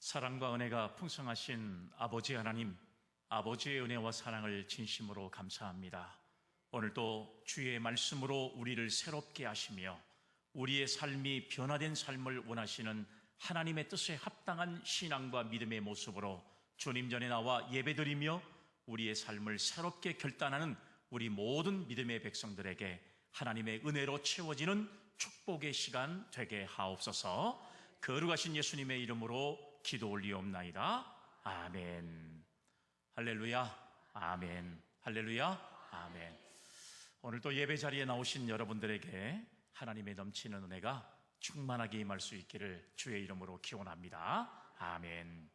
사랑과 은혜가 풍성하신 아버지 하나님, 아버지의 은혜와 사랑을 진심으로 감사합니다. 오늘도 주의 말씀으로 우리를 새롭게 하시며 우리의 삶이 변화된 삶을 원하시는 하나님의 뜻에 합당한 신앙과 믿음의 모습으로 주님 전에 나와 예배드리며 우리의 삶을 새롭게 결단하는 우리 모든 믿음의 백성들에게 하나님의 은혜로 채워지는 축복의 시간 되게 하옵소서. 거룩하신 예수님의 이름으로 기도 올리옵나이다. 아멘. 할렐루야. 아멘. 할렐루야. 아멘. 오늘도 예배 자리에 나오신 여러분들에게 하나님의 넘치는 은혜가 충만하게 임할 수 있기를 주의 이름으로 기원합니다. 아멘.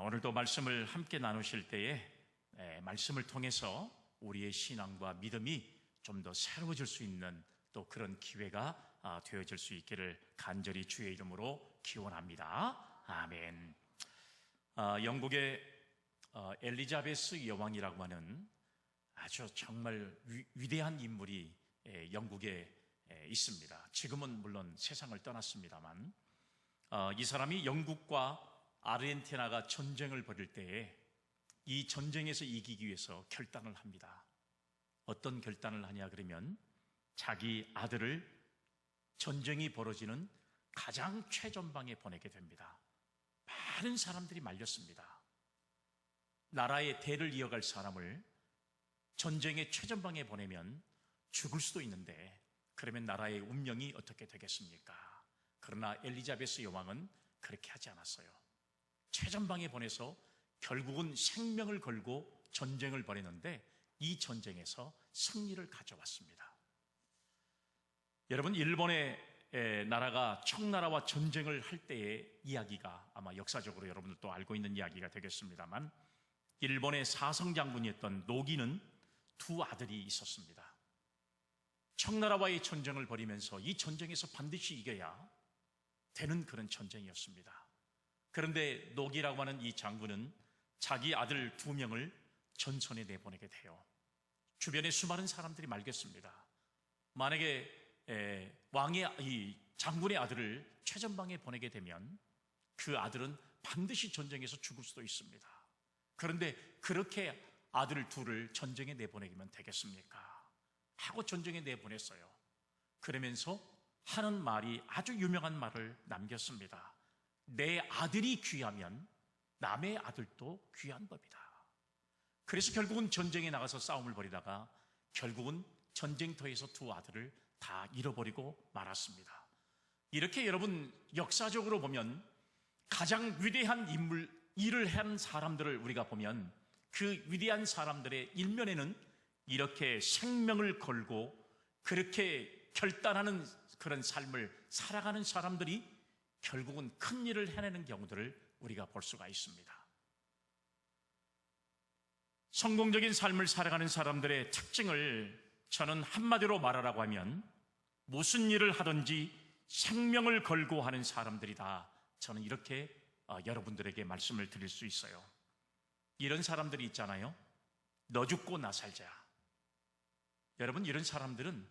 오늘도 말씀을 함께 나누실 때에 말씀을 통해서 우리의 신앙과 믿음이 좀 더 새로워질 수 있는 또 그런 기회가 되어질 수 있기를 간절히 주의 이름으로 기원합니다. 아멘. 영국의 엘리자베스 여왕이라고 하는 아주 정말 위대한 인물이 영국에 있습니다. 지금은 물론 세상을 떠났습니다만 이 사람이 영국과 아르헨티나가 전쟁을 벌일 때에 이 전쟁에서 이기기 위해서 결단을 합니다. 어떤 결단을 하냐 그러면 자기 아들을 전쟁이 벌어지는 가장 최전방에 보내게 됩니다. 많은 사람들이 말렸습니다. 나라의 대를 이어갈 사람을 전쟁의 최전방에 보내면 죽을 수도 있는데 그러면 나라의 운명이 어떻게 되겠습니까? 그러나 엘리자베스 여왕은 그렇게 하지 않았어요. 최전방에 보내서 결국은 생명을 걸고 전쟁을 벌였는데 이 전쟁에서 승리를 가져왔습니다. 여러분, 일본의 나라가 청나라와 전쟁을 할 때의 이야기가 아마 역사적으로 여러분들도 알고 있는 이야기가 되겠습니다만, 일본의 사성장군이었던 노기는 두 아들이 있었습니다. 청나라와의 전쟁을 벌이면서 이 전쟁에서 반드시 이겨야 되는 그런 전쟁이었습니다. 그런데 노기라고 하는 이 장군은 자기 아들 두 명을 전선에 내보내게 돼요. 주변에 수많은 사람들이 말겠습니다. 만약에 왕의 이 장군의 아들을 최전방에 보내게 되면 그 아들은 반드시 전쟁에서 죽을 수도 있습니다. 그런데 그렇게 아들 둘을 전쟁에 내보내기만 되겠습니까? 하고 전쟁에 내보냈어요. 그러면서 하는 말이 아주 유명한 말을 남겼습니다. 내 아들이 귀하면 남의 아들도 귀한 법이다. 그래서 결국은 전쟁에 나가서 싸움을 벌이다가 결국은 전쟁터에서 두 아들을 다 잃어버리고 말았습니다. 이렇게 여러분, 역사적으로 보면 가장 위대한 인물, 일을 한 사람들을 우리가 보면 그 위대한 사람들의 일면에는 이렇게 생명을 걸고 그렇게 결단하는 그런 삶을 살아가는 사람들이 결국은 큰 일을 해내는 경우들을 우리가 볼 수가 있습니다. 성공적인 삶을 살아가는 사람들의 특징을 저는 한마디로 말하라고 하면 무슨 일을 하든지 생명을 걸고 하는 사람들이다. 저는 이렇게 여러분들에게 말씀을 드릴 수 있어요. 이런 사람들이 있잖아요. 너 죽고 나 살자. 여러분, 이런 사람들은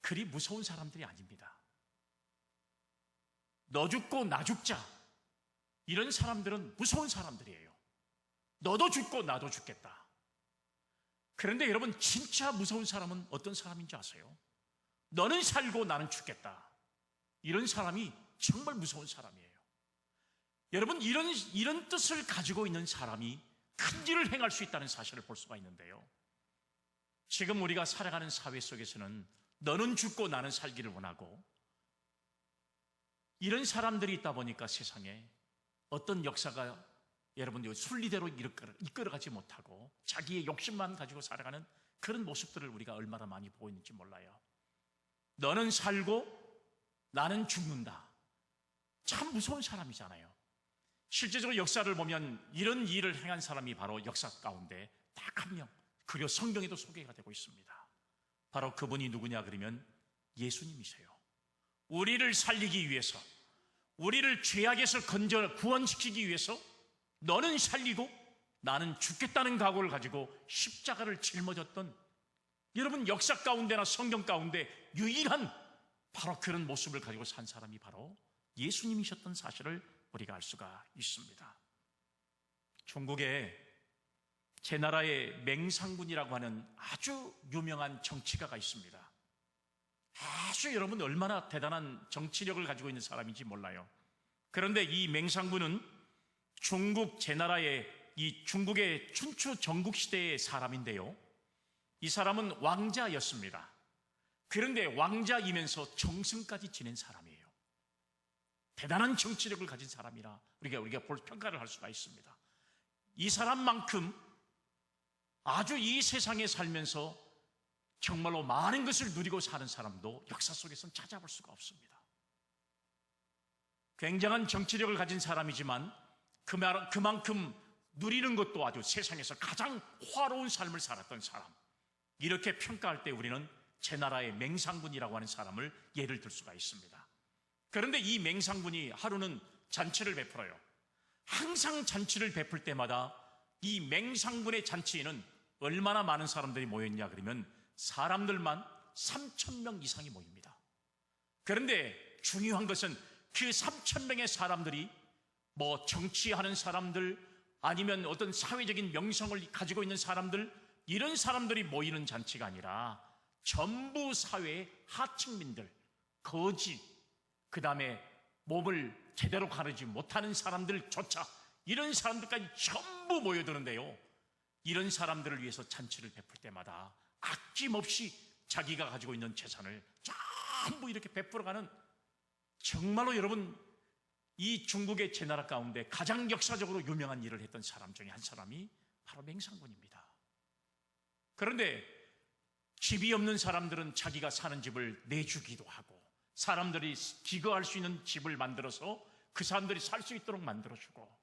그리 무서운 사람들이 아닙니다. 너 죽고 나 죽자. 이런 사람들은 무서운 사람들이에요. 너도 죽고 나도 죽겠다. 그런데 여러분, 진짜 무서운 사람은 어떤 사람인지 아세요? 너는 살고 나는 죽겠다. 이런 사람이 정말 무서운 사람이에요. 여러분, 이런 뜻을 가지고 있는 사람이 큰 일을 행할 수 있다는 사실을 볼 수가 있는데요. 지금 우리가 살아가는 사회 속에서는 너는 죽고 나는 살기를 원하고 이런 사람들이 있다 보니까 세상에 어떤 역사가 여러분들 순리대로 이끌어가지 못하고 자기의 욕심만 가지고 살아가는 그런 모습들을 우리가 얼마나 많이 보고 있는지 몰라요. 너는 살고 나는 죽는다. 참 무서운 사람이잖아요. 실제적으로 역사를 보면 이런 일을 행한 사람이 바로 역사 가운데 딱 한 명, 그리고 성경에도 소개가 되고 있습니다. 바로 그분이 누구냐 그러면 예수님이세요. 우리를 살리기 위해서, 우리를 죄악에서 구원시키기 위해서 너는 살리고 나는 죽겠다는 각오를 가지고 십자가를 짊어졌던, 여러분, 역사 가운데나 성경 가운데 유일한 바로 그런 모습을 가지고 산 사람이 바로 예수님이셨던 사실을 우리가 알 수가 있습니다. 중국에 제나라의 맹상군이라고 하는 아주 유명한 정치가가 있습니다. 아주 여러분 얼마나 대단한 정치력을 가지고 있는 사람인지 몰라요. 그런데 이 맹상군은 중국 제나라의 이 중국의 춘추 전국시대의 사람인데요, 이 사람은 왕자였습니다. 그런데 왕자이면서 정승까지 지낸 사람이에요. 대단한 정치력을 가진 사람이라 우리가 평가를 할 수가 있습니다. 이 사람만큼 아주 이 세상에 살면서 정말로 많은 것을 누리고 사는 사람도 역사 속에서는 찾아볼 수가 없습니다. 굉장한 정치력을 가진 사람이지만 그만큼 누리는 것도 아주 세상에서 가장 화로운 삶을 살았던 사람, 이렇게 평가할 때 우리는 제나라의 맹상군이라고 하는 사람을 예를 들 수가 있습니다. 그런데 이 맹상군이 하루는 잔치를 베풀어요. 항상 잔치를 베풀 때마다 이 맹상군의 잔치에는 얼마나 많은 사람들이 모였냐 그러면 사람들만 3,000명 이상이 모입니다. 그런데 중요한 것은 그 3,000명의 사람들이 뭐 정치하는 사람들, 아니면 어떤 사회적인 명성을 가지고 있는 사람들, 이런 사람들이 모이는 잔치가 아니라 전부 사회의 하층민들, 거지, 그 다음에 몸을 제대로 가르지 못하는 사람들조차, 이런 사람들까지 전부 모여드는데요, 이런 사람들을 위해서 잔치를 베풀 때마다 아낌없이 자기가 가지고 있는 재산을 전부 이렇게 베풀어가는, 정말로 여러분 이 중국의 제나라 가운데 가장 역사적으로 유명한 일을 했던 사람 중에 한 사람이 바로 맹상군입니다. 그런데 집이 없는 사람들은 자기가 사는 집을 내주기도 하고, 사람들이 기거할 수 있는 집을 만들어서 그 사람들이 살 수 있도록 만들어주고,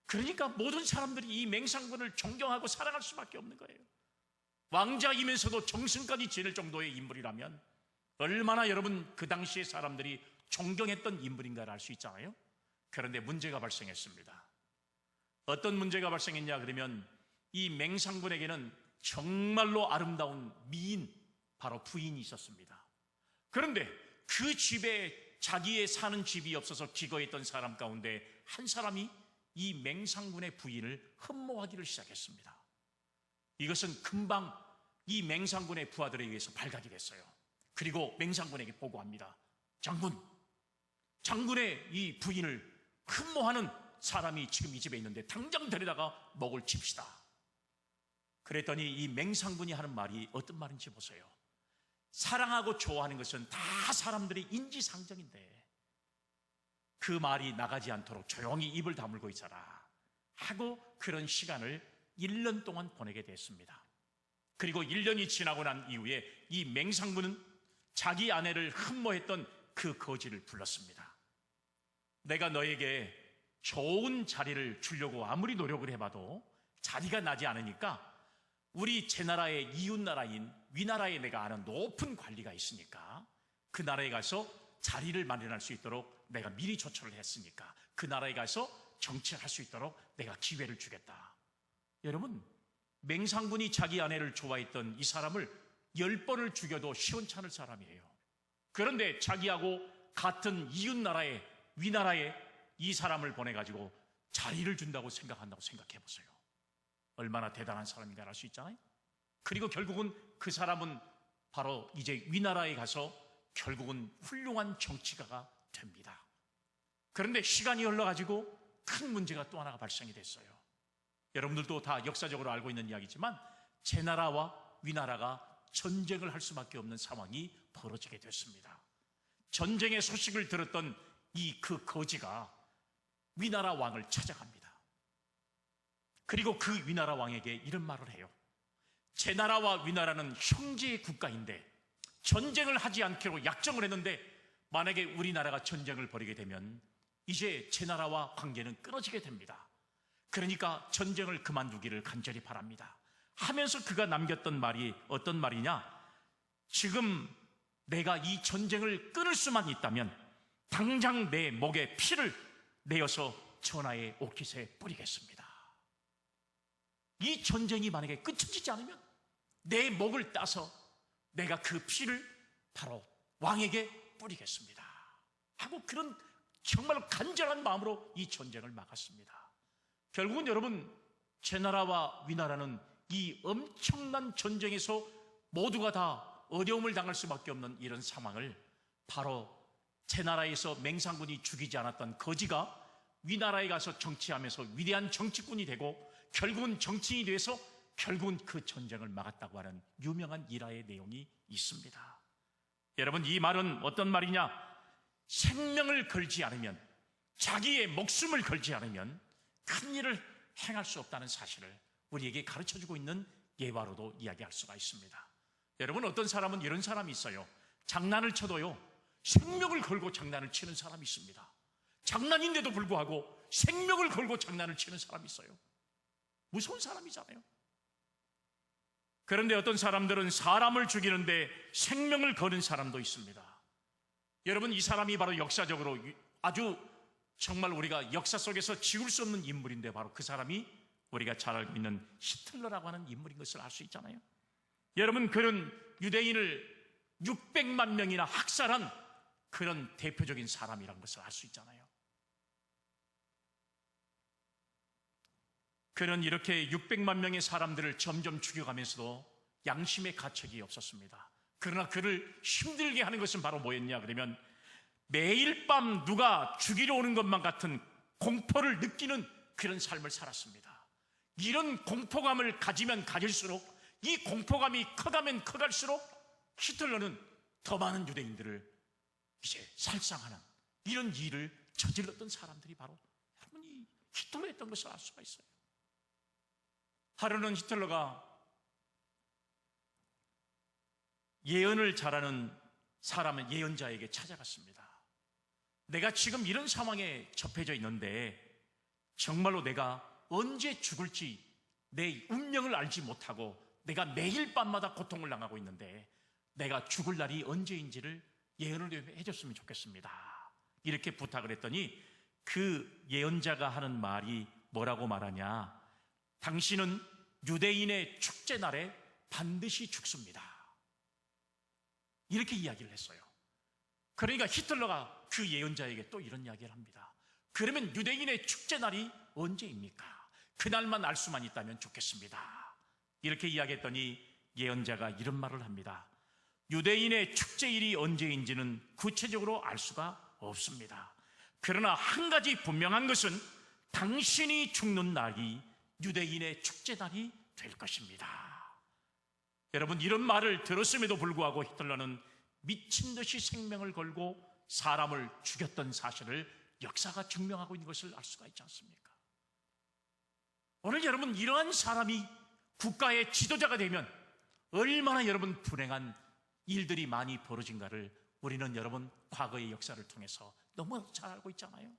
그러니까 모든 사람들이 이 맹상군을 존경하고 사랑할 수밖에 없는 거예요. 왕자이면서도 정승까지 지낼 정도의 인물이라면 얼마나 여러분 그 당시의 사람들이 존경했던 인물인가를 알 수 있잖아요. 그런데 문제가 발생했습니다. 어떤 문제가 발생했냐 그러면 이 맹상군에게는 정말로 아름다운 미인, 바로 부인이 있었습니다. 그런데 그 집에 자기의 사는 집이 없어서 기거했던 사람 가운데 한 사람이 이 맹상군의 부인을 흠모하기를 시작했습니다. 이것은 금방 이 맹상군의 부하들에 의해서 발각이 됐어요. 그리고 맹상군에게 보고합니다. 장군의 이 부인을 흠모하는 사람이 지금 이 집에 있는데 당장 데려다가 먹을 칩시다. 그랬더니 이 맹상군이 하는 말이 어떤 말인지 보세요. 사랑하고 좋아하는 것은 다 사람들의 인지상정인데 그 말이 나가지 않도록 조용히 입을 다물고 있어라 하고 그런 시간을 1년 동안 보내게 됐습니다. 그리고 1년이 지나고 난 이후에 이 맹상군은 자기 아내를 흠모했던 그 거지를 불렀습니다. 내가 너에게 좋은 자리를 주려고 아무리 노력을 해봐도 자리가 나지 않으니까 우리 제나라의 이웃나라인 위나라에 내가 아는 높은 관리가 있으니까 그 나라에 가서 자리를 마련할 수 있도록 내가 미리 조처를 했으니까 그 나라에 가서 정치를 할 수 있도록 내가 기회를 주겠다. 여러분, 맹상군이 자기 아내를 좋아했던 이 사람을 10번을 죽여도 시원찮을 사람이에요. 그런데 자기하고 같은 이웃나라에 위나라에 이 사람을 보내가지고 자리를 준다고 생각한다고 생각해보세요. 얼마나 대단한 사람인가 알 수 있잖아요. 그리고 결국은 그 사람은 바로 이제 위나라에 가서 결국은 훌륭한 정치가가 됩니다. 그런데 시간이 흘러가지고 큰 문제가 또 하나가 발생이 됐어요. 여러분들도 다 역사적으로 알고 있는 이야기지만 제나라와 위나라가 전쟁을 할 수밖에 없는 상황이 벌어지게 됐습니다. 전쟁의 소식을 들었던 그 거지가 위나라 왕을 찾아갑니다. 그리고 그 위나라 왕에게 이런 말을 해요. 제나라와 위나라는 형제 국가인데 전쟁을 하지 않기로 약정을 했는데 만약에 우리나라가 전쟁을 벌이게 되면 이제 제나라와 관계는 끊어지게 됩니다. 그러니까 전쟁을 그만두기를 간절히 바랍니다 하면서 그가 남겼던 말이 어떤 말이냐, 지금 내가 이 전쟁을 끊을 수만 있다면 당장 내 목에 피를 내어서 전하의 옷깃에 뿌리겠습니다. 이 전쟁이 만약에 끝이지 않으면 내 목을 따서 내가 그 피를 바로 왕에게 뿌리겠습니다 하고 그런 정말 간절한 마음으로 이 전쟁을 막았습니다. 결국은 여러분, 제 나라와 위나라는 이 엄청난 전쟁에서 모두가 다 어려움을 당할 수밖에 없는 이런 상황을 바로 제 나라에서 맹상군이 죽이지 않았던 거지가 위나라에 가서 정치하면서 위대한 정치꾼이 되고 결국은 정치인이 돼서 결국은 그 전쟁을 막았다고 하는 유명한 일화의 내용이 있습니다. 여러분, 이 말은 어떤 말이냐? 생명을 걸지 않으면, 자기의 목숨을 걸지 않으면 큰 일을 행할 수 없다는 사실을 우리에게 가르쳐주고 있는 예화로도 이야기할 수가 있습니다. 여러분, 어떤 사람은 이런 사람이 있어요. 장난을 쳐도요, 생명을 걸고 장난을 치는 사람이 있습니다. 장난인데도 불구하고 생명을 걸고 장난을 치는 사람이 있어요. 무서운 사람이잖아요. 그런데 어떤 사람들은 사람을 죽이는데 생명을 거는 사람도 있습니다. 여러분, 이 사람이 바로 역사적으로 아주 정말 우리가 역사 속에서 지울 수 없는 인물인데 바로 그 사람이 우리가 잘 알고 있는 히틀러라고 하는 인물인 것을 알 수 있잖아요. 여러분, 그런 유대인을 600만 명이나 학살한 그런 대표적인 사람이라는 것을 알 수 있잖아요. 그는 이렇게 600만 명의 사람들을 점점 죽여가면서도 양심의 가책이 없었습니다. 그러나 그를 힘들게 하는 것은 바로 뭐였냐 그러면 매일 밤 누가 죽이러 오는 것만 같은 공포를 느끼는 그런 삶을 살았습니다. 이런 공포감을 가지면 가질수록, 이 공포감이 커가면 커갈수록 히틀러는 더 많은 유대인들을 이제 살상하는 이런 일을 저질렀던 사람들이 바로 여러분이 히틀러였던 것을 알 수가 있어요. 하루는 히틀러가 예언을 잘하는 사람은 예언자에게 찾아갔습니다. 내가 지금 이런 상황에 접해져 있는데 정말로 내가 언제 죽을지 내 운명을 알지 못하고 내가 매일 밤마다 고통을 당하고 있는데 내가 죽을 날이 언제인지를 예언을 해줬으면 좋겠습니다. 이렇게 부탁을 했더니 그 예언자가 하는 말이 뭐라고 말하냐? 당신은 유대인의 축제날에 반드시 죽습니다. 이렇게 이야기를 했어요. 그러니까 히틀러가 그 예언자에게 또 이런 이야기를 합니다. 그러면 유대인의 축제날이 언제입니까? 그날만 알 수만 있다면 좋겠습니다. 이렇게 이야기했더니 예언자가 이런 말을 합니다. 유대인의 축제일이 언제인지는 구체적으로 알 수가 없습니다. 그러나 한 가지 분명한 것은 당신이 죽는 날이 유대인의 축제날이 될 것입니다. 여러분, 이런 말을 들었음에도 불구하고 히틀러는 미친 듯이 생명을 걸고 사람을 죽였던 사실을 역사가 증명하고 있는 것을 알 수가 있지 않습니까? 오늘 여러분, 이러한 사람이 국가의 지도자가 되면 얼마나 여러분 불행한 일들이 많이 벌어진가를 우리는 여러분 과거의 역사를 통해서 너무 잘 알고 있잖아요.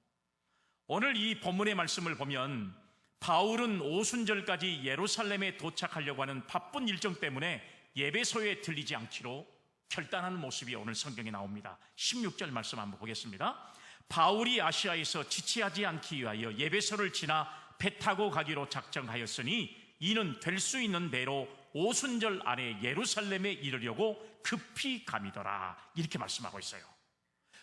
오늘 이 본문의 말씀을 보면 바울은 오순절까지 예루살렘에 도착하려고 하는 바쁜 일정 때문에 예배소에 들리지 않기로 결단하는 모습이 오늘 성경에 나옵니다. 16절 말씀 한번 보겠습니다. 바울이 아시아에서 지체하지 않기 위하여 예배소를 지나 배 타고 가기로 작정하였으니 이는 될 수 있는 대로 오순절 안에 예루살렘에 이르려고 급히 감이더라. 이렇게 말씀하고 있어요.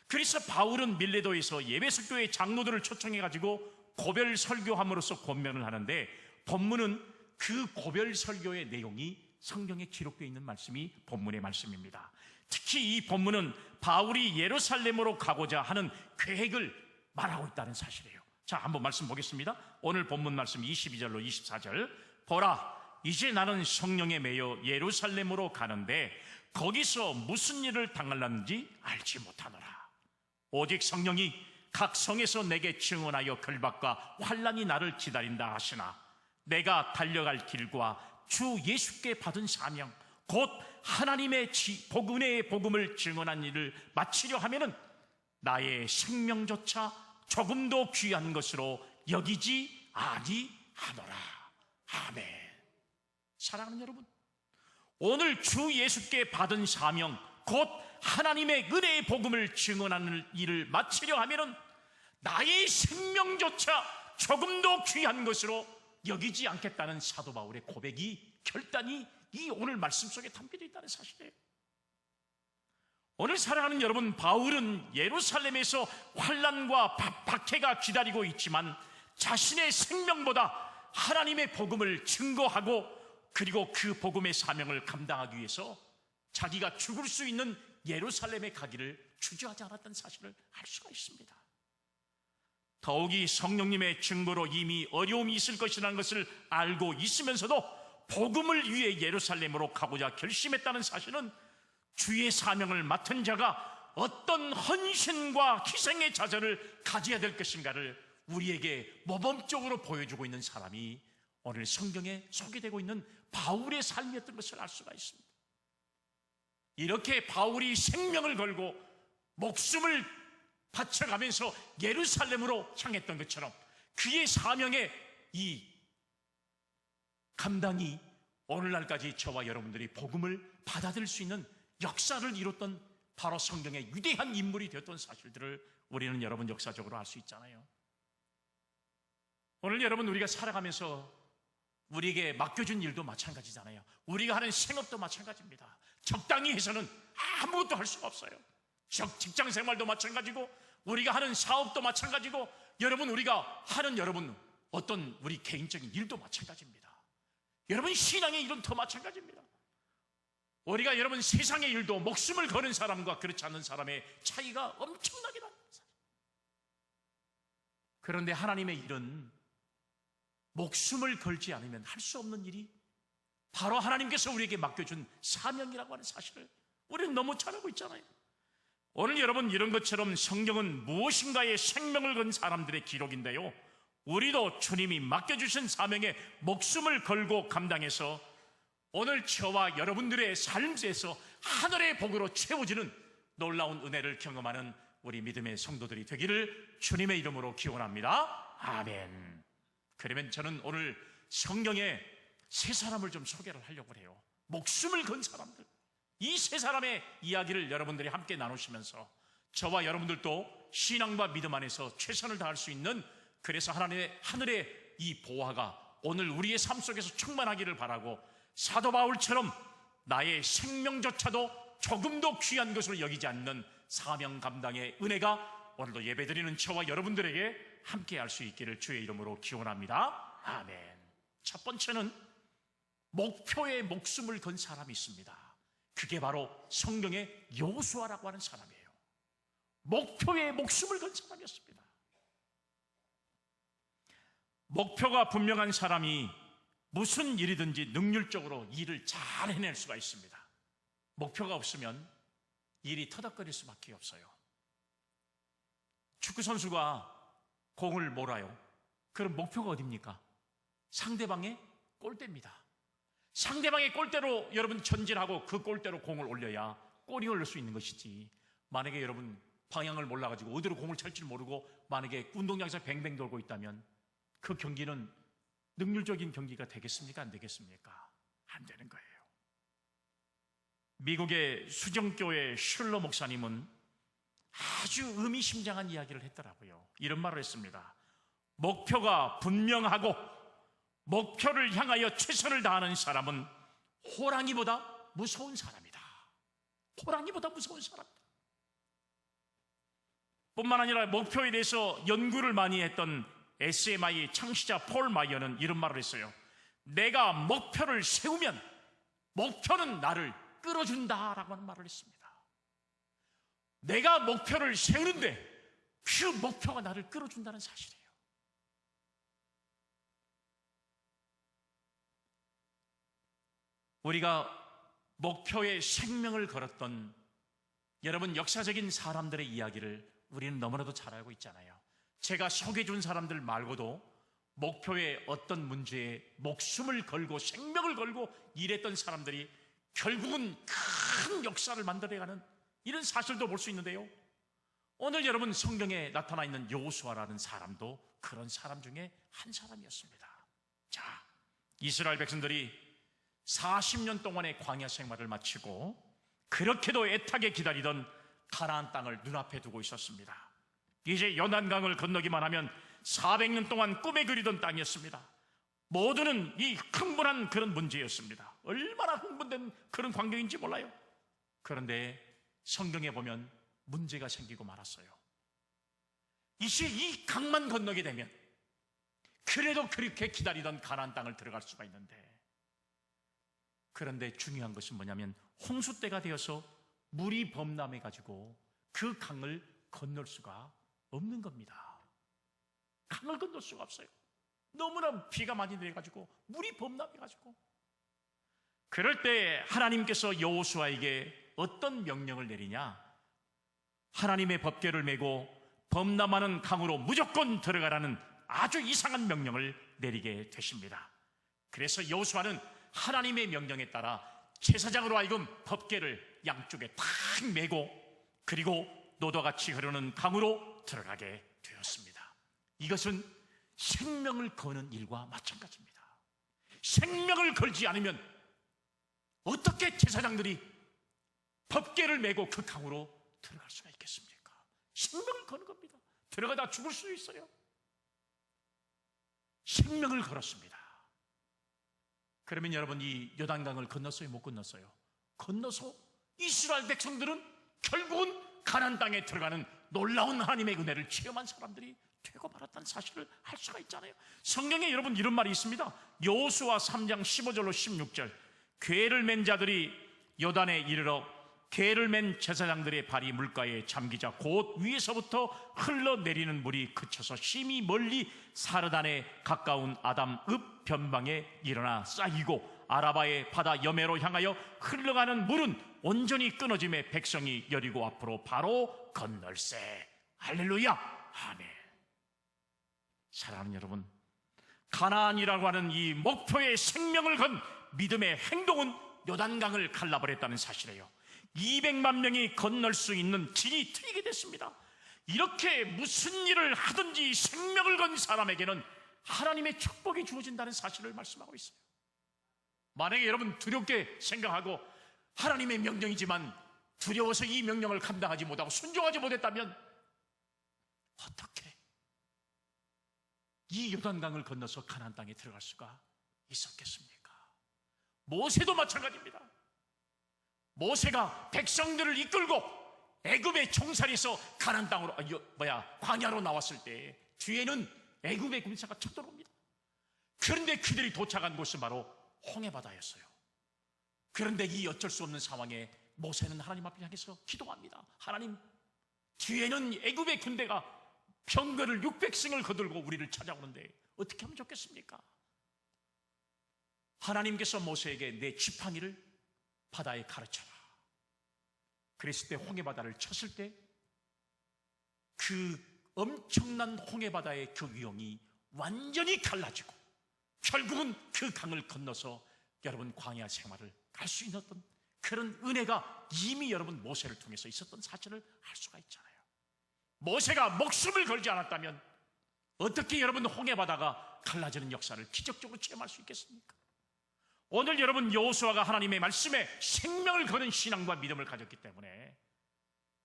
그래서 바울은 밀레도에서 예배소 교회 장로들을 초청해가지고 고별 설교함으로써 권면을 하는데 본문은 그 고별 설교의 내용이 성경에 기록되어 있는 말씀이 본문의 말씀입니다. 특히 이 본문은 바울이 예루살렘으로 가고자 하는 계획을 말하고 있다는 사실이에요. 자, 한번 말씀 보겠습니다. 오늘 본문 말씀 22절로 24절. 보라, 이제 나는 성령에 매여 예루살렘으로 가는데 거기서 무슨 일을 당할는지 알지 못하노라. 오직 성령이 각 성에서 내게 증언하여 결박과 환난이 나를 기다린다 하시나 내가 달려갈 길과 주 예수께 받은 사명 곧 하나님의 은혜의 복음을 증언한 일을 마치려 하면은 나의 생명조차 조금도 귀한 것으로 여기지 아니하노라. 아멘. 사랑하는 여러분, 오늘 주 예수께 받은 사명 곧 하나님의 은혜의 복음을 증언하는 일을 마치려 하면은 나의 생명조차 조금도 귀한 것으로 여기지 않겠다는 사도 바울의 고백이 결단이 이 오늘 말씀 속에 담겨져 있다는 사실이에요. 오늘 사랑하는 여러분, 바울은 예루살렘에서 환난과 박해가 기다리고 있지만 자신의 생명보다 하나님의 복음을 증거하고 그리고 그 복음의 사명을 감당하기 위해서 자기가 죽을 수 있는 예루살렘에 가기를 주저하지 않았던 사실을 알 수가 있습니다. 더욱이 성령님의 증거로 이미 어려움이 있을 것이라는 것을 알고 있으면서도 복음을 위해 예루살렘으로 가고자 결심했다는 사실은 주의 사명을 맡은 자가 어떤 헌신과 희생의 자세를 가져야 될 것인가를 우리에게 모범적으로 보여주고 있는 사람이 오늘 성경에 소개되고 있는 바울의 삶이었던 것을 알 수가 있습니다. 이렇게 바울이 생명을 걸고 목숨을 바쳐가면서 예루살렘으로 향했던 것처럼 그의 사명의 이 감당이 오늘날까지 저와 여러분들이 복음을 받아들일 수 있는 역사를 이뤘던 바로 성경의 위대한 인물이 되었던 사실들을 우리는 여러분 역사적으로 알 수 있잖아요. 오늘 여러분, 우리가 살아가면서 우리에게 맡겨준 일도 마찬가지잖아요. 우리가 하는 생업도 마찬가지입니다. 적당히 해서는 아무것도 할 수가 없어요. 직장 생활도 마찬가지고 우리가 하는 사업도 마찬가지고 여러분, 우리가 하는 어떤 우리 개인적인 일도 마찬가지입니다. 여러분, 신앙의 일은 더 마찬가지입니다. 우리가 여러분 세상의 일도 목숨을 거는 사람과 그렇지 않는 사람의 차이가 엄청나게 납니다. 그런데 하나님의 일은 목숨을 걸지 않으면 할 수 없는 일이 바로 하나님께서 우리에게 맡겨준 사명이라고 하는 사실을 우리는 너무 잘 알고 있잖아요. 오늘 여러분, 이런 것처럼 성경은 무엇인가에 생명을 건 사람들의 기록인데요, 우리도 주님이 맡겨주신 사명에 목숨을 걸고 감당해서 오늘 저와 여러분들의 삶에서 하늘의 복으로 채워지는 놀라운 은혜를 경험하는 우리 믿음의 성도들이 되기를 주님의 이름으로 기원합니다. 아멘. 그러면 저는 오늘 성경에 세 사람을 좀 소개를 하려고 해요. 목숨을 건 사람들, 이 세 사람의 이야기를 여러분들이 함께 나누시면서 저와 여러분들도 신앙과 믿음 안에서 최선을 다할 수 있는, 그래서 하늘의 이 보화가 오늘 우리의 삶 속에서 충만하기를 바라고, 사도 바울처럼 나의 생명조차도 조금도 귀한 것으로 여기지 않는 사명 감당의 은혜가 오늘도 예배드리는 저와 여러분들에게 함께 할 수 있기를 주의 이름으로 기원합니다. 아멘. 첫 번째는 목표에 목숨을 건 사람이 있습니다. 그게 바로 성경의 여호수아라고 하는 사람이에요. 목표에 목숨을 건 사람이었습니다. 목표가 분명한 사람이 무슨 일이든지 능률적으로 일을 잘 해낼 수가 있습니다. 목표가 없으면 일이 터덕거릴 수밖에 없어요. 축구선수가 공을 몰아요. 그럼 목표가 어디입니까? 상대방의 골대입니다. 상대방의 골대로 여러분 전진하고 그 골대로 공을 올려야 골이 올릴 수 있는 것이지, 만약에 여러분 방향을 몰라가지고 어디로 공을 찰지 모르고 만약에 운동장에서 뱅뱅 돌고 있다면 그 경기는 능률적인 경기가 되겠습니까? 안 되겠습니까? 안 되는 거예요. 미국의 수정교회 슐러 목사님은 아주 의미심장한 이야기를 했더라고요. 이런 말을 했습니다. 목표가 분명하고 목표를 향하여 최선을 다하는 사람은 호랑이보다 무서운 사람이다. 호랑이보다 무서운 사람이다. 뿐만 아니라 목표에 대해서 연구를 많이 했던 SMI 창시자 폴 마이어는 이런 말을 했어요. 내가 목표를 세우면 목표는 나를 끌어준다라고 하는 말을 했습니다. 내가 목표를 세우는데 그 목표가 나를 끌어준다는 사실이에요. 우리가 목표에 생명을 걸었던 여러분 역사적인 사람들의 이야기를 우리는 너무나도 잘 알고 있잖아요. 제가 소개해준 사람들 말고도 목표의 어떤 문제에 목숨을 걸고 생명을 걸고 일했던 사람들이 결국은 큰 역사를 만들어가는 이런 사실도 볼 수 있는데요, 오늘 여러분 성경에 나타나 있는 여호수아라는 사람도 그런 사람 중에 한 사람이었습니다. 자, 이스라엘 백성들이 40년 동안의 광야 생활을 마치고 그렇게도 애타게 기다리던 가나안 땅을 눈앞에 두고 있었습니다. 이제 요단강을 건너기만 하면 400년 동안 꿈에 그리던 땅이었습니다. 모두는 이 흥분한 그런 문제였습니다. 얼마나 흥분된 그런 광경인지 몰라요. 그런데 성경에 보면 문제가 생기고 말았어요. 이제 이 강만 건너게 되면 그래도 그렇게 기다리던 가나안 땅을 들어갈 수가 있는데, 그런데 중요한 것은 뭐냐면 홍수 때가 되어서 물이 범람해 가지고 그 강을 건널 수가 없는 겁니다. 강을 건널 수가 없어요. 너무나 비가 많이 내려가지고 물이 범람해 가지고. 그럴 때 하나님께서 여호수아에게 어떤 명령을 내리냐? 하나님의 법궤를 메고 범람하는 강으로 무조건 들어가라는 아주 이상한 명령을 내리게 되십니다. 그래서 여호수아는 하나님의 명령에 따라 제사장으로 하여금 법궤를 양쪽에 탁 메고 그리고 노도같이 흐르는 강으로 들어가게 되었습니다. 이것은 생명을 거는 일과 마찬가지입니다. 생명을 걸지 않으면 어떻게 제사장들이 법궤를 메고 그 강으로 들어갈 수가 있겠습니까? 생명을 거는 겁니다. 들어가다 죽을 수 있어요. 생명을 걸었습니다. 그러면 여러분, 이 요단강을 건넜어요? 못 건넜어요? 건너서 이스라엘 백성들은 결국은 가나안 땅에 들어가는 놀라운 하나님의 은혜를 체험한 사람들이 되고 말았다는 사실을 알 수가 있잖아요. 성경에 여러분 이런 말이 있습니다. 여호수아 3장 15절로 16절, 궤를 맨 자들이 요단에 이르러 궤를 맨 제사장들의 발이 물가에 잠기자 곧 위에서부터 흘러내리는 물이 그쳐서 심히 멀리 사르단에 가까운 아담 읍 변방에 일어나 쌓이고 아라바의 바다 여매로 향하여 흘러가는 물은 온전히 끊어짐에 백성이 여리고 앞으로 바로 건널세. 할렐루야, 아멘. 사랑하는 여러분, 가나안이라고 하는 이 목표의 생명을 건 믿음의 행동은 요단강을 갈라버렸다는 사실이에요. 200만 명이 건널 수 있는 길이 트이게 됐습니다. 이렇게 무슨 일을 하든지 생명을 건 사람에게는 하나님의 축복이 주어진다는 사실을 말씀하고 있어요. 만약에 여러분 두렵게 생각하고 하나님의 명령이지만 두려워서 이 명령을 감당하지 못하고 순종하지 못했다면 어떻게 이 요단강을 건너서 가나안 땅에 들어갈 수가 있었겠습니까? 모세도 마찬가지입니다. 모세가 백성들을 이끌고 애굽의 종살이에서 가나안 땅으로 광야로 나왔을 때 뒤에는 애굽의 군사가 쳐들어옵니다. 그런데 그들이 도착한 곳은 바로 홍해바다였어요. 그런데 이 어쩔 수 없는 상황에 모세는 하나님 앞에 향해서 기도합니다. 하나님, 뒤에는 애굽의 군대가 병거를 600승을 거들고 우리를 찾아오는데 어떻게 하면 좋겠습니까? 하나님께서 모세에게 내 지팡이를 바다에 가르쳐라. 그랬을 때 홍해바다를 쳤을 때 그 엄청난 홍해바다의 그 위용이 완전히 갈라지고 결국은 그 강을 건너서 여러분 광야 생활을 갈 수 있는 어떤 그런 은혜가 이미 여러분 모세를 통해서 있었던 사실을 알 수가 있잖아요. 모세가 목숨을 걸지 않았다면 어떻게 여러분 홍해바다가 갈라지는 역사를 기적적으로 체험할 수 있겠습니까? 오늘 여러분 여호수아가 하나님의 말씀에 생명을 거는 신앙과 믿음을 가졌기 때문에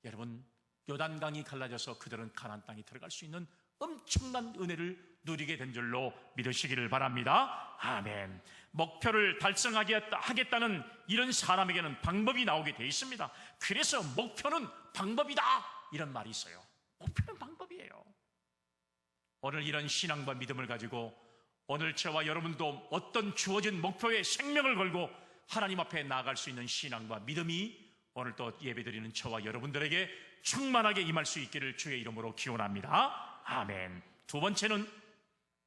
여러분 요단강이 갈라져서 그들은 가나안 땅에 들어갈 수 있는 엄청난 은혜를 누리게 된 줄로 믿으시기를 바랍니다. 아멘. 목표를 달성하겠다는 이런 사람에게는 방법이 나오게 되어 있습니다. 그래서 목표는 방법이다 이런 말이 있어요. 목표는 방법이에요. 오늘 이런 신앙과 믿음을 가지고 오늘 저와 여러분도 어떤 주어진 목표에 생명을 걸고 하나님 앞에 나아갈 수 있는 신앙과 믿음이 오늘 또 예배드리는 저와 여러분들에게 충만하게 임할 수 있기를 주의 이름으로 기원합니다. 아멘. 두 번째는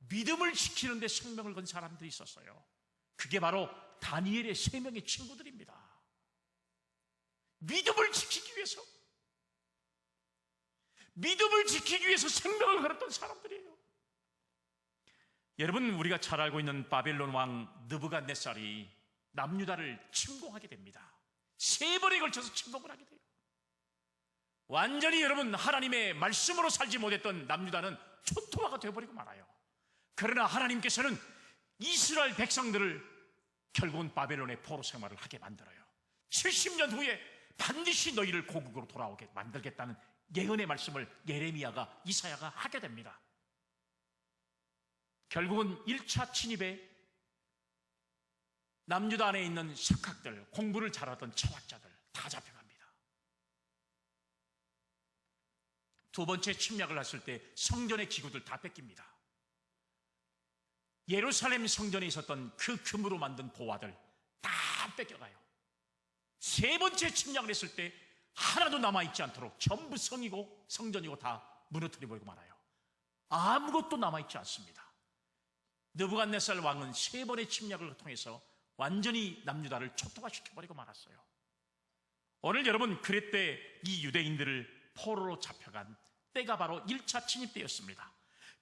믿음을 지키는 데 생명을 건 사람들이 있었어요. 그게 바로 다니엘의 3명의 친구들입니다. 믿음을 지키기 위해서 생명을 걸었던 사람들이에요. 여러분, 우리가 잘 알고 있는 바벨론 왕 느부갓네살이 남유다를 침공하게 됩니다. 3번에 걸쳐서 침공을 하게 돼요. 완전히 여러분 하나님의 말씀으로 살지 못했던 남유다는 초토화가 되어버리고 말아요. 그러나 하나님께서는 이스라엘 백성들을 결국은 바벨론의 포로 생활을 하게 만들어요. 70년 후에 반드시 너희를 고국으로 돌아오게 만들겠다는 예언의 말씀을 예레미야가 이사야가 하게 됩니다. 결국은 1차 침입에 남유다 안에 있는 석학들, 공부를 잘하던 철학자들 다 잡혀갑니다. 두 번째 침략을 했을 때 성전의 기구들 다 뺏깁니다. 예루살렘 성전에 있었던 그 금으로 만든 보화들 다 뺏겨가요. 세 번째 침략을 했을 때 하나도 남아있지 않도록 전부 성이고 성전이고 다 무너뜨려버리고 말아요. 아무것도 남아있지 않습니다. 느부갓네살 왕은 세 번의 침략을 통해서 완전히 남유다를 초토화시켜버리고 말았어요. 오늘 여러분, 그랬때 이 유대인들을 포로로 잡혀간 때가 바로 1차 침입 때였습니다.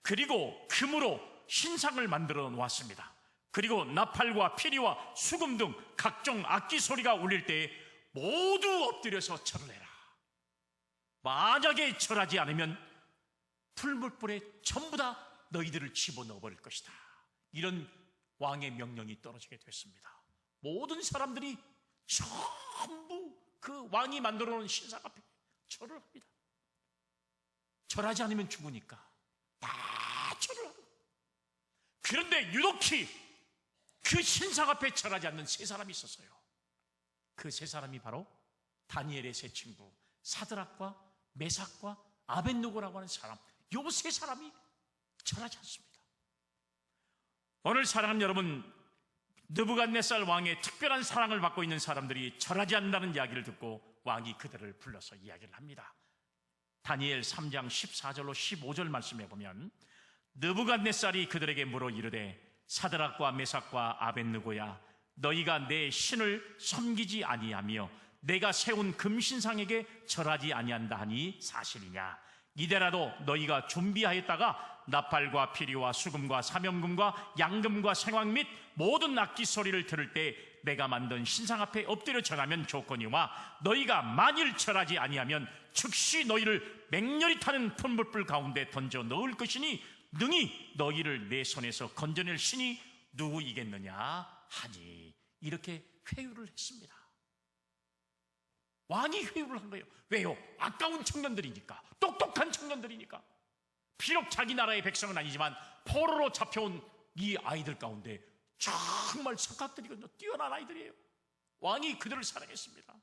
그리고 금으로 신상을 만들어 놓았습니다. 그리고 나팔과 피리와 수금 등 각종 악기 소리가 울릴 때에 모두 엎드려서 절을 해라. 만약에 절하지 않으면 풀물불에 전부 다 너희들을 집어넣어 버릴 것이다. 이런 왕의 명령이 떨어지게 됐습니다. 모든 사람들이 전부 그 왕이 만들어 놓은 신상 앞에 절을 합니다. 절하지 않으면 죽으니까 다 절을 합니다. 그런데 유독히 그 신상 앞에 절하지 않는 세 사람이 있었어요. 그 세 사람이 바로 다니엘의 세 친구 사드락과 메삭과 아벳느고라고 하는 사람, 요 세 사람이 절하지 않습니다. 오늘 사랑하는 여러분, 느부갓네살 왕의 특별한 사랑을 받고 있는 사람들이 절하지 않는다는 이야기를 듣고 왕이 그들을 불러서 이야기를 합니다. 다니엘 3장 14절로 15절 말씀에 보면, 느부갓네살이 그들에게 물어 이르되 사드락과 메삭과 아벳느고야, 너희가 내 신을 섬기지 아니하며 내가 세운 금신상에게 절하지 아니한다 하니 사실이냐? 이대라도 너희가 준비하였다가 나팔과 피리와 수금과 사명금과 양금과 생황 및 모든 악기 소리를 들을 때 내가 만든 신상 앞에 엎드려 절하면 좋거니와, 너희가 만일 절하지 아니하면 즉시 너희를 맹렬히 타는 풀물불 가운데 던져 넣을 것이니 능히 너희를 내 손에서 건져낼 신이 누구이겠느냐 하니, 이렇게 회유를 했습니다. 왕이 회유를 한 거예요. 왜요? 아까운 청년들이니까, 똑똑한 청년들이니까. 비록 자기 나라의 백성은 아니지만 포로로 잡혀온 이 아이들 가운데 정말 석학들이거든요. 뛰어난 아이들이에요. 왕이 그들을 사랑했습니다.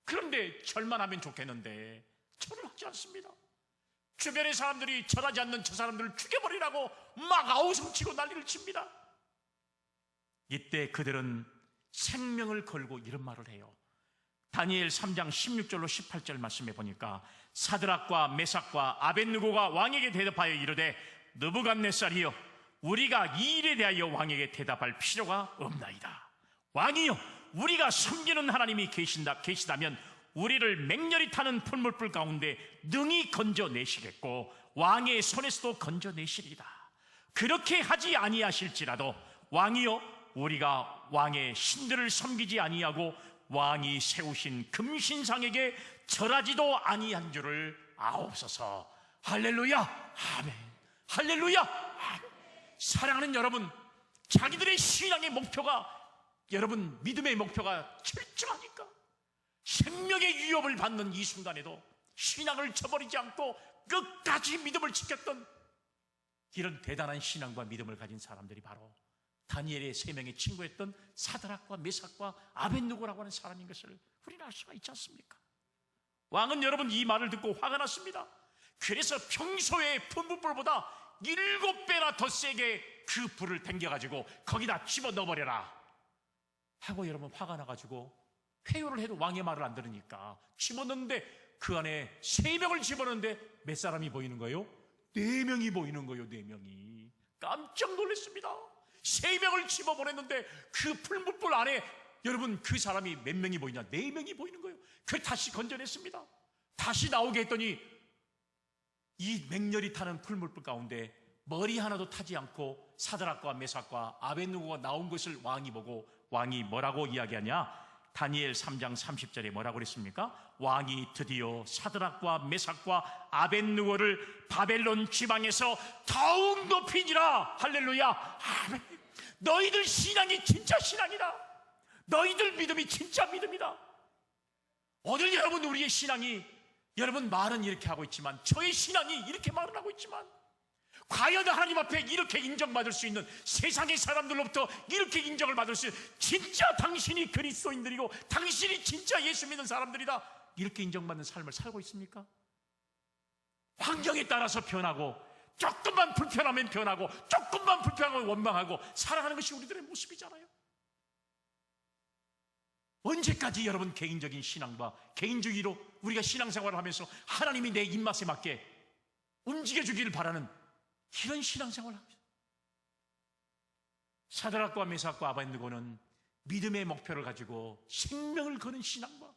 그런데 절만 하면 좋겠는데 절을 하지 않습니다. 주변의 사람들이 절하지 않는 저 사람들을 죽여버리라고 막 아우성치고 난리를 칩니다. 이때 그들은 생명을 걸고 이런 말을 해요. 다니엘 3장 16절로 18절 말씀해 보니까, 사드락과 메삭과 아벳느고가 왕에게 대답하여 이르되 느부갓네살이여, 우리가 이 일에 대하여 왕에게 대답할 필요가 없나이다. 왕이여, 우리가 섬기는 하나님이 계시다면 우리를 맹렬히 타는 풀물불 가운데 능히 건져내시겠고 왕의 손에서도 건져내시리이다. 그렇게 하지 아니하실지라도 왕이여, 우리가 왕의 신들을 섬기지 아니하고 왕이 세우신 금신상에게 절하지도 아니한 줄을 아옵소서. 할렐루야, 아멘. 할렐루야, 아멘. 사랑하는 여러분, 자기들의 신앙의 목표가, 여러분 믿음의 목표가 철저하니까 생명의 위협을 받는 이 순간에도 신앙을 저버리지 않고 끝까지 믿음을 지켰던 이런 대단한 신앙과 믿음을 가진 사람들이 바로 다니엘의 세 명의 친구였던 사드락과 메삭과 아벳느고라고 하는 사람인 것을 우리는 알 수가 있지 않습니까? 왕은 여러분 이 말을 듣고 화가 났습니다. 그래서 평소에 풀물불보다 7배나 더 세게 그 불을 당겨가지고 거기다 집어넣어버려라 하고 여러분 화가 나가지고 회유를 해도 왕의 말을 안 들으니까 집어넣는데 그 안에 3명을 집어넣는데 몇 사람이 보이는 거예요? 4명이 보이는 거예요. 4명이. 깜짝 놀랐습니다. 3명을 집어보냈는데 그 풀물불 안에 여러분 그 사람이 몇 명이 보이냐? 4명이 보이는 거예요. 그걸 다시 건져냈습니다. 다시 나오게 했더니 이 맹렬히 타는 풀물불 가운데 머리 하나도 타지 않고 사드락과 메삭과 아벳느고가 나온 것을 왕이 보고 왕이 뭐라고 이야기하냐? 다니엘 3장 30절에 뭐라고 그랬습니까? 왕이 드디어 사드락과 메삭과 아벳느고를 바벨론 지방에서 더욱 높이니라. 할렐루야, 아멘. 너희들 신앙이 진짜 신앙이다. 너희들 믿음이 진짜 믿음이다. 오늘 여러분 우리의 신앙이, 여러분 말은 이렇게 하고 있지만 저의 신앙이 이렇게 말을 하고 있지만 과연 하나님 앞에 이렇게 인정받을 수 있는, 세상의 사람들로부터 이렇게 인정을 받을 수 있는, 진짜 당신이 그리스도인들이고 당신이 진짜 예수 믿는 사람들이다, 이렇게 인정받는 삶을 살고 있습니까? 환경에 따라서 변하고, 조금만 불편하면 변하고, 조금만 불편하면 원망하고 살아가는 것이 우리들의 모습이잖아요. 언제까지 여러분 개인적인 신앙과 개인주의로 우리가 신앙생활을 하면서 하나님이 내 입맛에 맞게 움직여주기를 바라는 이런 신앙생활을 합니다. 사드락과 메삭과 아벳느고는 믿음의 목표를 가지고 생명을 거는 신앙과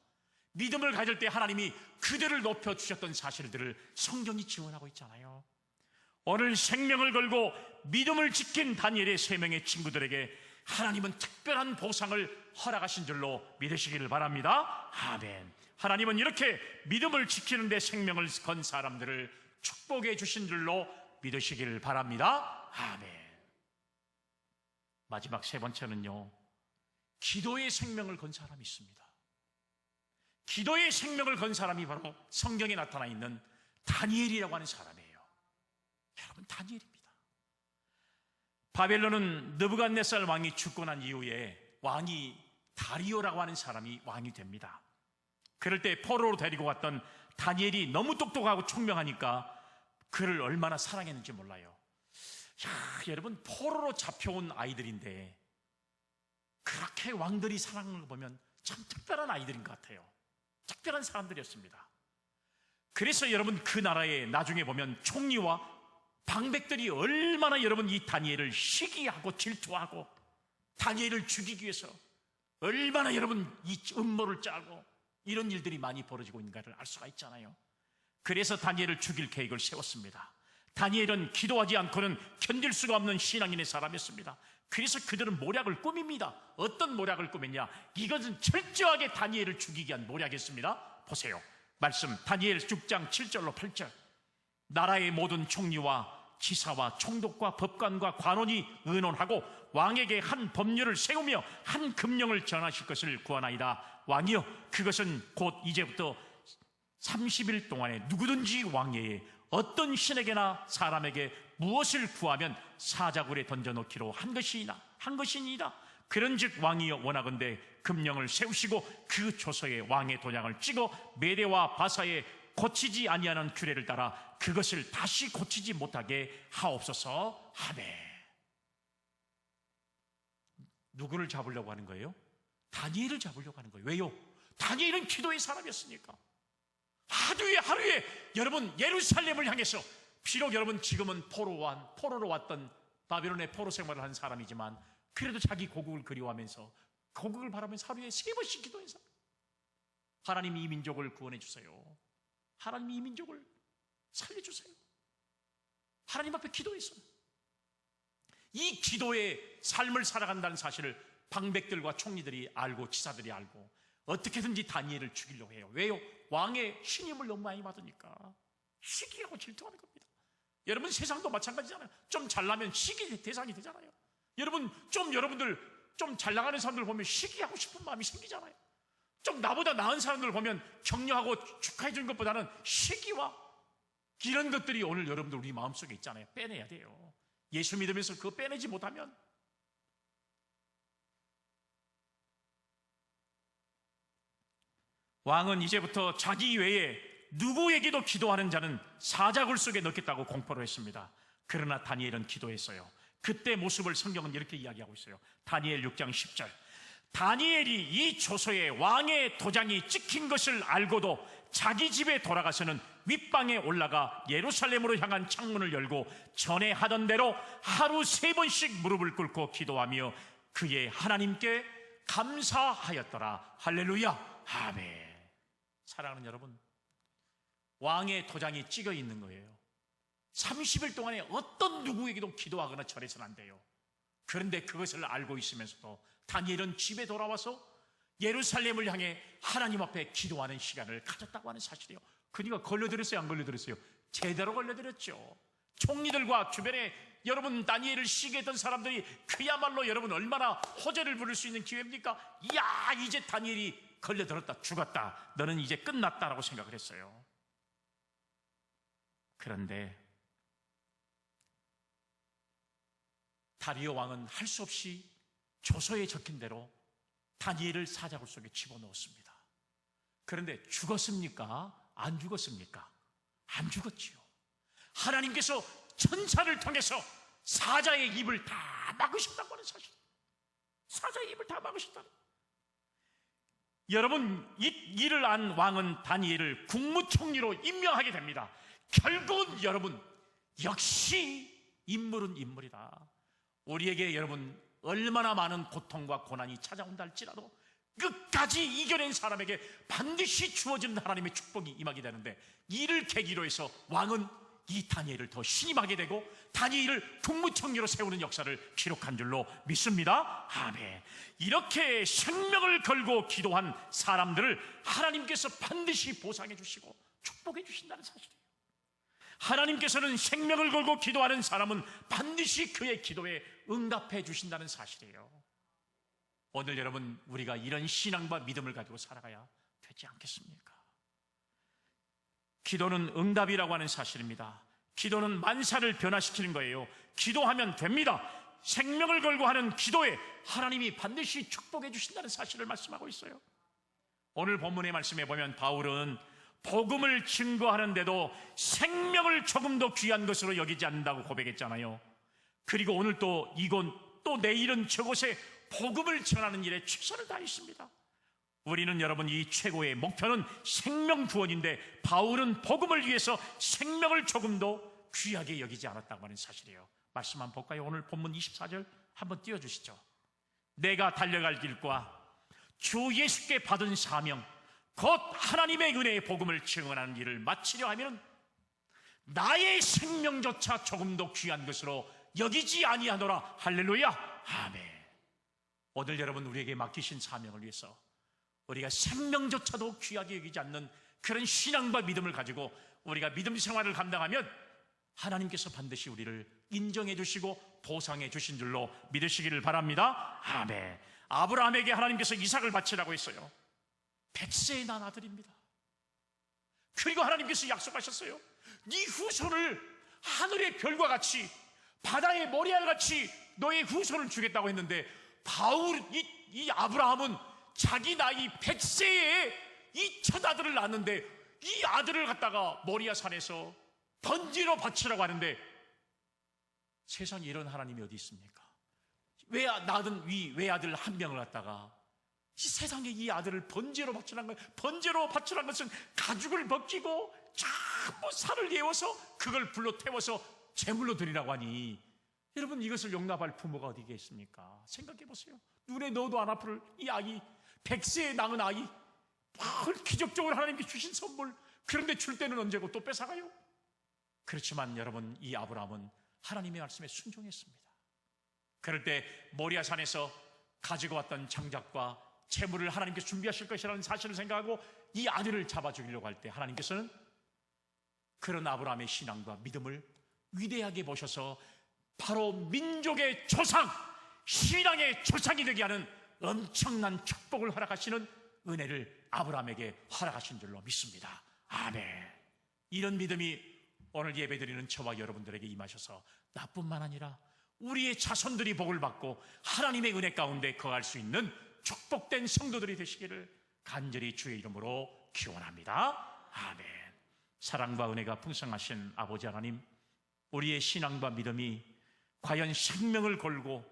믿음을 가질 때 하나님이 그들을 높여주셨던 사실들을 성경이 지원하고 있잖아요. 오늘 생명을 걸고 믿음을 지킨 다니엘의 3명의 친구들에게 하나님은 특별한 보상을 허락하신 줄로 믿으시기를 바랍니다. 아멘. 하나님은 이렇게 믿음을 지키는 데 생명을 건 사람들을 축복해 주신 줄로 믿으시기를 바랍니다. 아멘. 마지막 3번째는요, 기도의 생명을 건 사람이 있습니다. 기도의 생명을 건 사람이 바로 성경에 나타나 있는 다니엘이라고 하는 사람이에요. 여러분, 다니엘입니다. 바벨론은 느부갓네살 왕이 죽고 난 이후에 왕이 다리오라고 하는 사람이 왕이 됩니다. 그럴 때 포로로 데리고 왔던 다니엘이 너무 똑똑하고 총명하니까 그를 얼마나 사랑했는지 몰라요. 여러분, 포로로 잡혀온 아이들인데 그렇게 왕들이 사랑하는 거 보면 참 특별한 아이들인 것 같아요. 특별한 사람들이었습니다. 그래서 여러분, 그 나라에 나중에 보면 총리와 방백들이 얼마나 여러분 이 다니엘을 시기하고 질투하고 다니엘을 죽이기 위해서 얼마나 여러분 이 음모를 짜고 이런 일들이 많이 벌어지고 있는가를 알 수가 있잖아요. 그래서 다니엘을 죽일 계획을 세웠습니다. 다니엘은 기도하지 않고는 견딜 수가 없는 신앙인의 사람이었습니다. 그래서 그들은 모략을 꾸밉니다. 어떤 모략을 꾸몄냐? 이것은 철저하게 다니엘을 죽이기 위한 모략이었습니다. 보세요. 말씀 다니엘 6장 7절로 8절. 나라의 모든 총리와 지사와 총독과 법관과 관원이 의논하고 왕에게 한 법률을 세우며 한 금령을 전하실 것을 구하나이다. 왕이여, 그것은 곧 이제부터 30일 동안에 누구든지 왕예에 어떤 신에게나 사람에게 무엇을 구하면 사자굴에 던져놓기로 한 것이니이다. 그런즉 왕이여, 원하건대 금령을 세우시고 그 조서에 왕의 도장을 찍어 메대와 바사에 고치지 아니하는 규례를 따라 그것을 다시 고치지 못하게 하옵소서 하매. 누구를 잡으려고 하는 거예요? 다니엘을 잡으려고 하는 거예요. 왜요? 다니엘은 기도의 사람이었으니까. 하루에 여러분 예루살렘을 향해서, 비록 여러분 지금은 포로로 왔던 바벨론의 포로 생활을 한 사람이지만 그래도 자기 고국을 그리워하면서 고국을 바라면서 하루에 3번씩 기도해서 하나님 이 민족을 구원해 주세요. 하나님 이 민족을 살려주세요. 하나님 앞에 기도했어요. 이 기도의 삶을 살아간다는 사실을 방백들과 총리들이 알고 지사들이 알고 어떻게든지 다니엘을 죽이려고 해요. 왜요? 왕의 신임을 너무 많이 받으니까 시기하고 질투하는 겁니다. 여러분, 세상도 마찬가지잖아요. 좀 잘나면 시기 대상이 되잖아요. 여러분들 좀 잘 나가는 사람들 보면 시기하고 싶은 마음이 생기잖아요. 좀 나보다 나은 사람들 보면 격려하고 축하해 주는 것보다는 시기와 이런 것들이 오늘 여러분들 우리 마음속에 있잖아요. 빼내야 돼요. 예수 믿으면서 그거 빼내지 못하면 왕은 이제부터 자기 외에 누구에게도 기도하는 자는 사자굴 속에 넣겠다고 공포를 했습니다. 그러나 다니엘은 기도했어요. 그때 모습을 성경은 이렇게 이야기하고 있어요. 다니엘 6장 10절. 다니엘이 이 조서에 왕의 도장이 찍힌 것을 알고도 자기 집에 돌아가서는 윗방에 올라가 예루살렘으로 향한 창문을 열고 전에 하던 대로 하루 3번씩 무릎을 꿇고 기도하며 그의 하나님께 감사하였더라. 할렐루야. 아멘. 사랑하는 여러분, 왕의 도장이 찍어 있는 거예요. 30일 동안에 어떤 누구에게도 기도하거나 절해서는 안 돼요. 그런데 그것을 알고 있으면서도 다니엘은 집에 돌아와서 예루살렘을 향해 하나님 앞에 기도하는 시간을 가졌다고 하는 사실이에요. 그러니까 걸려들었어요, 안 걸려들었어요? 제대로 걸려들었죠. 총리들과 주변에 여러분 다니엘을 시기했던 사람들이 그야말로 여러분 얼마나 호재를 부를 수 있는 기회입니까? 이야, 이제 다니엘이 걸려들었다, 죽었다, 너는 이제 끝났다라고 생각을 했어요. 그런데 다리오 왕은 할 수 없이 조서에 적힌 대로 다니엘을 사자굴 속에 집어넣었습니다. 그런데 죽었습니까? 안 죽었습니까? 안 죽었지요. 하나님께서 천사를 통해서 사자의 입을 다 막으셨다고 하는 사실. 사자의 입을 다 막으셨다는. 여러분, 이 일을 안 왕은 다니엘을 국무총리로 임명하게 됩니다. 결국은 여러분, 역시 인물은 인물이다. 우리에게 여러분 얼마나 많은 고통과 고난이 찾아온다 할지라도 끝까지 이겨낸 사람에게 반드시 주어지는 하나님의 축복이 임하게 되는데, 이를 계기로 해서 왕은 이 다니엘을 더 신임하게 되고 다니엘을 국무총리로 세우는 역사를 기록한 줄로 믿습니다. 아멘. 이렇게 생명을 걸고 기도한 사람들을 하나님께서 반드시 보상해 주시고 축복해 주신다는 사실이에요. 하나님께서는 생명을 걸고 기도하는 사람은 반드시 그의 기도에 응답해 주신다는 사실이에요. 오늘 여러분, 우리가 이런 신앙과 믿음을 가지고 살아가야 되지 않겠습니까? 기도는 응답이라고 하는 사실입니다. 기도는 만사를 변화시키는 거예요. 기도하면 됩니다. 생명을 걸고 하는 기도에 하나님이 반드시 축복해 주신다는 사실을 말씀하고 있어요. 오늘 본문의 말씀에 보면 바울은 복음을 증거하는데도 생명을 조금도 귀한 것으로 여기지 않는다고 고백했잖아요. 그리고 오늘 또 이곳 또 내일은 저곳에 복음을 전하는 일에 최선을 다했습니다. 우리는 여러분, 이 최고의 목표는 생명 구원인데 바울은 복음을 위해서 생명을 조금도 귀하게 여기지 않았다고 하는 사실이에요. 말씀 한번 볼까요? 오늘 본문 24절 한번 띄워주시죠. 내가 달려갈 길과 주 예수께 받은 사명 곧 하나님의 은혜의 복음을 증언하는 일을 마치려 하면 나의 생명조차 조금도 귀한 것으로 여기지 아니하노라. 할렐루야. 아멘. 오늘 여러분, 우리에게 맡기신 사명을 위해서 우리가 생명조차도 귀하게 여기지 않는 그런 신앙과 믿음을 가지고 우리가 믿음 생활을 감당하면 하나님께서 반드시 우리를 인정해 주시고 보상해 주신 줄로 믿으시기를 바랍니다. 아멘. 아브라함에게 하나님께서 이삭을 바치라고 했어요. 100세에 난 아들입니다. 그리고 하나님께서 약속하셨어요. 네 후손을 하늘의 별과 같이 바다의 모래알같이 너의 후손을 주겠다고 했는데 이 아브라함은 자기 나이 100세에 이 첫 아들을 낳았는데 이 아들을 갖다가 모리아 산에서 번지로 바치라고 하는데, 세상에 이런 하나님이 어디 있습니까? 낳은 외아들 한 명을 갖다가 이 세상에 이 아들을 번제로 바치라는 거예요. 번제로 바치라는 것은 가죽을 벗기고 전부 살을 예워서 그걸 불로 태워서 제물로 드리라고 하니, 여러분, 이것을 용납할 부모가 어디 계십니까? 생각해 보세요. 눈에 넣어도 안 아플 이 아이, 100세에 낳은 아이, 기적적으로 하나님께 주신 선물, 그런데 줄 때는 언제고 또 뺏어가요? 그렇지만 여러분, 이 아브라함은 하나님의 말씀에 순종했습니다. 그럴 때 모리아산에서 가지고 왔던 장작과 재물을 하나님께 준비하실 것이라는 사실을 생각하고 이 아들을 잡아 죽이려고 할 때 하나님께서는 그런 아브라함의 신앙과 믿음을 위대하게 보셔서 바로 민족의 조상, 신앙의 조상이 되게 하는 엄청난 축복을 허락하시는 은혜를 아브라함에게 허락하신 줄로 믿습니다. 아멘. 이런 믿음이 오늘 예배드리는 저와 여러분들에게 임하셔서 나뿐만 아니라 우리의 자손들이 복을 받고 하나님의 은혜 가운데 거할 수 있는 축복된 성도들이 되시기를 간절히 주의 이름으로 기원합니다. 아멘. 사랑과 은혜가 풍성하신 아버지 하나님, 우리의 신앙과 믿음이 과연 생명을 걸고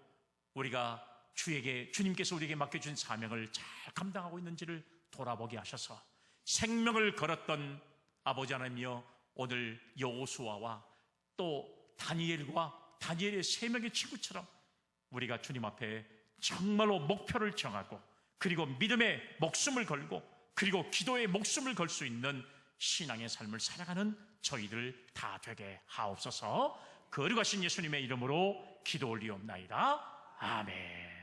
우리가 주님께서 우리에게 맡겨준 사명을 잘 감당하고 있는지를 돌아보게 하셔서 생명을 걸었던 아버지 하나님이여, 오늘 여호수아와 또 다니엘과 다니엘의 3명의 친구처럼 우리가 주님 앞에 정말로 목표를 정하고 그리고 믿음의 목숨을 걸고 그리고 기도의 목숨을 걸 수 있는 신앙의 삶을 살아가는 저희들 다 되게 하옵소서. 거룩하신 예수님의 이름으로 기도 올리옵나이다. 아멘.